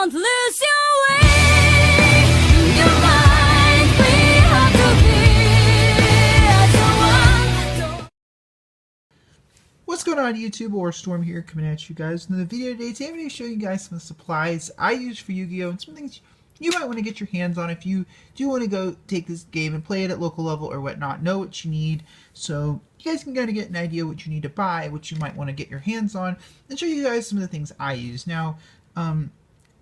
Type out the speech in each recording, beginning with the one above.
Don't lose your way. Your mind, we have to be as one. What's going on YouTube? Or Storm here coming at you guys in the video today. Today I'm going to show you guys some supplies I use for Yu-Gi-Oh! And some things you might want to get your hands on if you do want to go take this game and play it at local level or whatnot. Know what you need so you guys can kind of get an idea what you need to buy, what you might want to get your hands on, and show you guys some of the things I use. Now,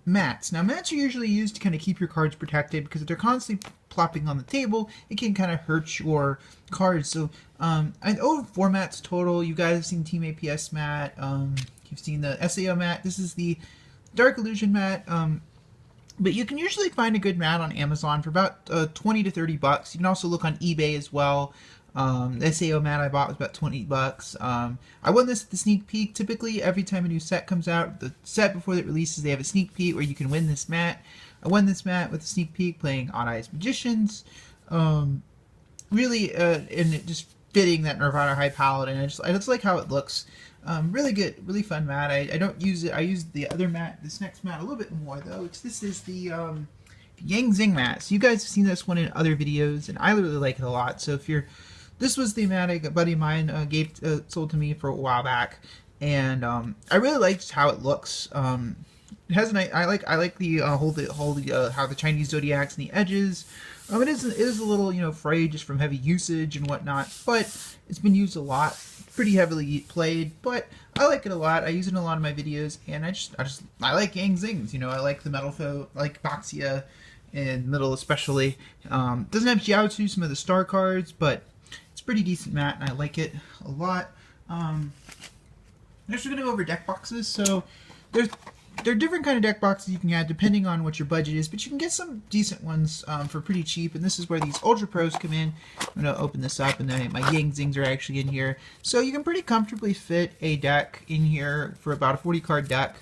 mats. Now, mats are usually used to kind of keep your cards protected because if they're constantly plopping on the table, it can kind of hurt your cards. So, I own 4 mats total. You guys have seen Team APS mat. You've seen the SAO mat. This is the Dark Illusion mat. But you can usually find a good mat on Amazon for about 20 to 30 bucks. You can also look on eBay as well. The SAO mat I bought was about 20 bucks. I won this at the sneak peek. Typically, every time a new set comes out, the set before it releases, they have a sneak peek where you can win this mat. I won this mat with a sneak peek playing Odd Eyes Magicians. Really, and it just fitting that Nirvana High Paladin. I just like how it looks. Really good, really fun mat. I don't use it. I use the other mat, this next mat, a little bit more though. This is the Yang Zing mat. So you guys have seen this one in other videos, and I really like it a lot. So if you're, this was the mat a buddy of mine sold to me for a while back, and I really liked how it looks. It has a nice, I like the how the Chinese zodiacs and the edges. It is a little frayed just from heavy usage and whatnot, but it's been used a lot, pretty heavily played. But I like it a lot. I use it in a lot of my videos, and I like Yang Zings. I like the metal foe, I like Baxia in middle especially. Doesn't have Jiaozu, some of the star cards, but it's a pretty decent mat, and I like it a lot. Next, we're gonna go over deck boxes. So there are different kind of deck boxes you can add depending on what your budget is, but you can get some decent ones for pretty cheap, and this is where these Ultra Pros come in. I'm going to open this up, and then my Yang Zings are actually in here. So you can pretty comfortably fit a deck in here for about a 40-card deck.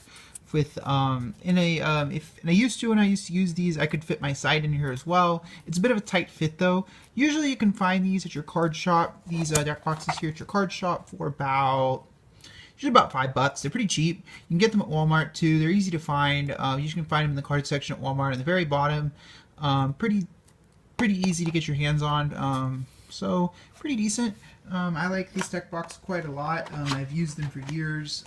With when I used to use these, I could fit my side in here as well. It's a bit of a tight fit though. Usually you can find these at your card shop, these deck boxes here at your card shop for about $5. They're pretty cheap. You can get them at Walmart too. They're easy to find. You can find them in the card section at Walmart at the very bottom. Pretty easy to get your hands on. So pretty decent. I like this deck box quite a lot. I've used them for years.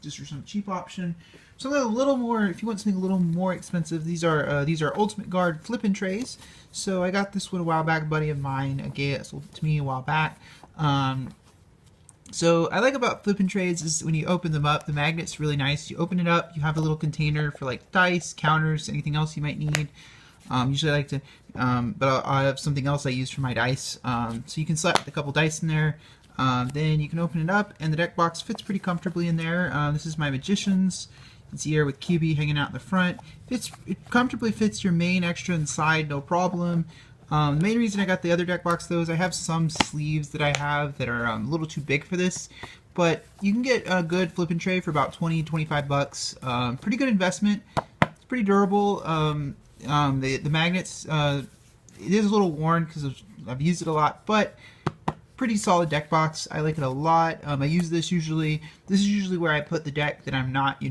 Just for some cheap option. Something a little more, if you want something a little more expensive, these are Ultimate Guard flipping trays. So I got this one a while back. A buddy of mine sold it to me a while back. So I like about flipping trays is when you open them up, the magnet's really nice. You open it up, you have a little container for like dice, counters, anything else you might need. Usually I like to, but I have something else I use for my dice. So you can slap a couple dice in there. Then you can open it up, and the deck box fits pretty comfortably in there. This is my Magicians. You can see here with QB hanging out in the front. It comfortably fits your main extra inside, no problem. The main reason I got the other deck box though is I have some sleeves that I have that are a little too big for this, but you can get a good flipping tray for about 20-25 bucks. Pretty good investment. It's pretty durable. The magnets, it is a little worn because I've used it a lot, but pretty solid deck box. I like it a lot. I use this usually. This is usually where I put the deck that I'm not,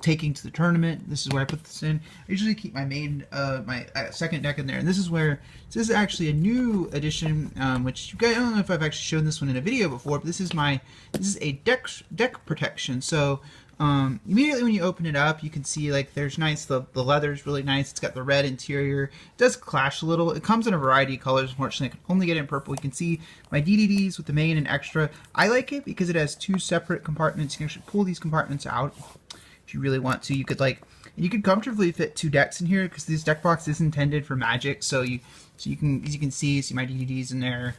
taking to the tournament. This is where I put this in. I usually keep my main, my second deck in there, and this is actually a new edition, which you guys, I don't know if I've actually shown this one in a video before, but this is a deck protection. So immediately when you open it up, you can see like there's nice, the leather's really nice. It's got the red interior. It does clash a little. It comes in a variety of colors. Unfortunately, I can only get it in purple. You can see my DDDs with the main and extra. I like it because it has 2 separate compartments. You can actually pull these compartments out if you really want to. You could comfortably fit 2 decks in here because this deck box is intended for Magic. So you can, as you can see my DDDs in there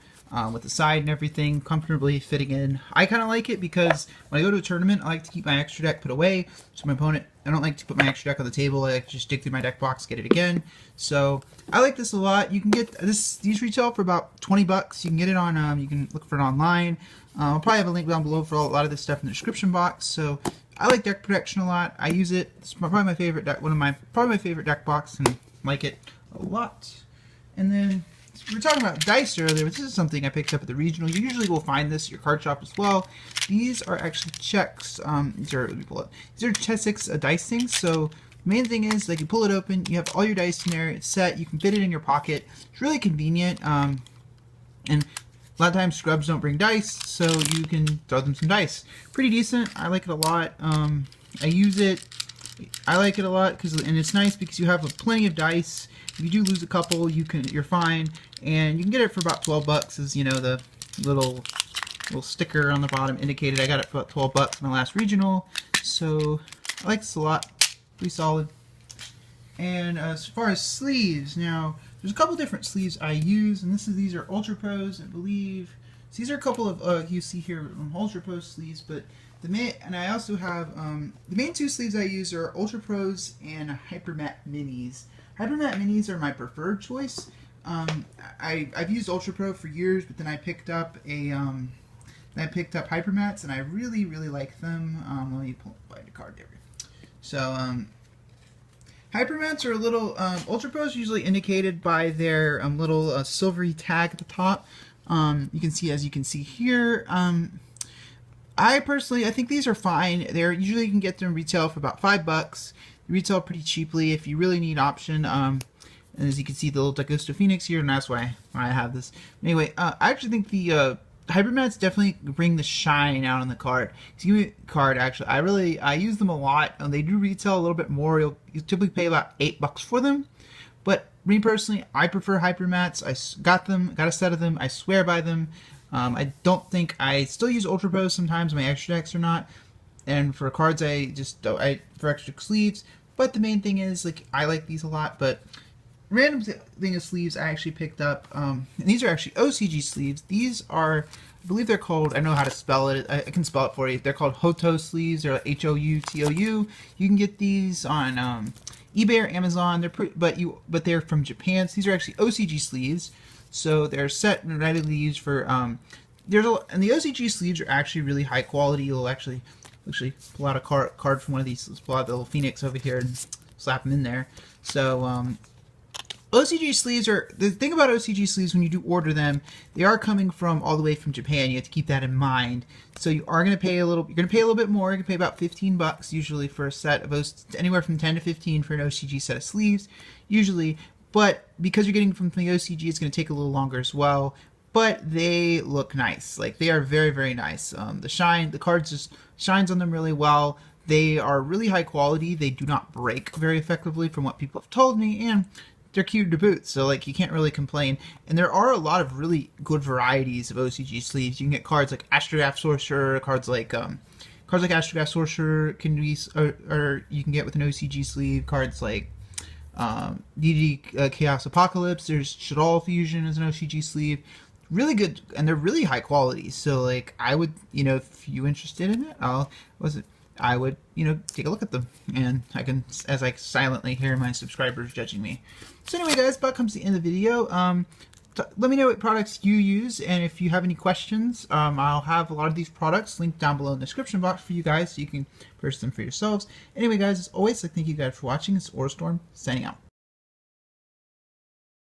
with the side and everything comfortably fitting in. I kind of like it because when I go to a tournament, I like to keep my extra deck put away. So my opponent, I don't like to put my extra deck on the table. I like to just dig through my deck box, get it again. So I like this a lot. You can get these retail for about 20 bucks. You can get it on, you can look for it online. I'll probably have a link down below for a lot of this stuff in the description box. So I like deck protection a lot. I use it. It's probably my favorite deck. Probably my favorite deck box, and like it a lot. And then we were talking about dice earlier, but this is something I picked up at the regional. You usually will find this at your card shop as well. These are actually checks. Let me pull it. These are Chessex dice things. So The main thing is, like, you pull it open, you have all your dice in there, it's set, you can fit it in your pocket. It's really convenient, and a lot of times scrubs don't bring dice, so you can throw them some dice. Pretty decent. I like it a lot. I use it. I like it a lot and it's nice because you have plenty of dice. If you do lose a couple, you're fine, and you can get it for about 12 bucks. As you know, the little sticker on the bottom indicated I got it for about 12 bucks in my last regional. So I like this a lot. Pretty solid. And as far as sleeves, now there's a couple different sleeves I use, and these are Ultra Pros, I believe. So these are a couple of you see here Ultra Pro sleeves, but I also have the main two sleeves I use are Ultra Pros and Hypermatte Minis. Hypermatte Minis are my preferred choice. I've used Ultra Pro for years, but then I picked up Hypermattes, and I really like them. Let me pull the card there. So Hypermattes are a little Ultra Pros are usually indicated by their little silvery tag at the top. You can see here. I think these are fine. They're usually you can get them retail for about $5. They retail pretty cheaply if you really need option. And as you can see, the little Ghost of Phoenix here, and that's why I have this. Anyway, I actually think the Hypermattes definitely bring the shine out on the card. Actually, I use them a lot. They do retail a little bit more. You typically pay about $8 for them. But me personally, I prefer Hypermattes. I got a set of them. I swear by them. I still use Ultra Pros sometimes. My extra decks or not. And for cards, for extra sleeves. But the main thing is, like, I like these a lot. But random thing of sleeves I actually picked up, and these are actually OCG sleeves. These are, I believe they're called, I know how to spell it, I can spell it for you. They're called Hotou sleeves, or Houtou. You can get these on eBay or Amazon. But they're from Japan. So these are actually OCG sleeves, so they're set and ready to use for. And the OCG sleeves are actually really high quality. You'll actually pull out a card from one of these. Let's pull out the little Phoenix over here and slap them in there. So OCG sleeves are, the thing about OCG sleeves when you do order them, they are coming from all the way from Japan. You have to keep that in mind. So you are going to pay a little bit more. You can pay about $15 usually for a set of anywhere from 10 to 15 for an OCG set of sleeves usually. But because you're getting them from the OCG, it's going to take a little longer as well. But they look nice. Like, they are very nice. The cards just shines on them really well. They are really high quality. They do not break very effectively from what people have told me, and they're cute to boot, so like you can't really complain. And there are a lot of really good varieties of OCG sleeves. You can get cards like Astrograph Sorcerer, cards like Astrograph Sorcerer can be, or you can get with an OCG sleeve. Cards like DD Chaos Apocalypse. There's Shadal Fusion as an OCG sleeve. Really good, and they're really high quality. So like I would, if you're interested in it, I would, take a look at them, and as I silently hear my subscribers judging me. So anyway, guys, that comes to the end of the video. Let me know what products you use, and if you have any questions, I'll have a lot of these products linked down below in the description box for you guys, so you can purchase them for yourselves. Anyway, guys, as always, thank you guys for watching. It's Storm signing out.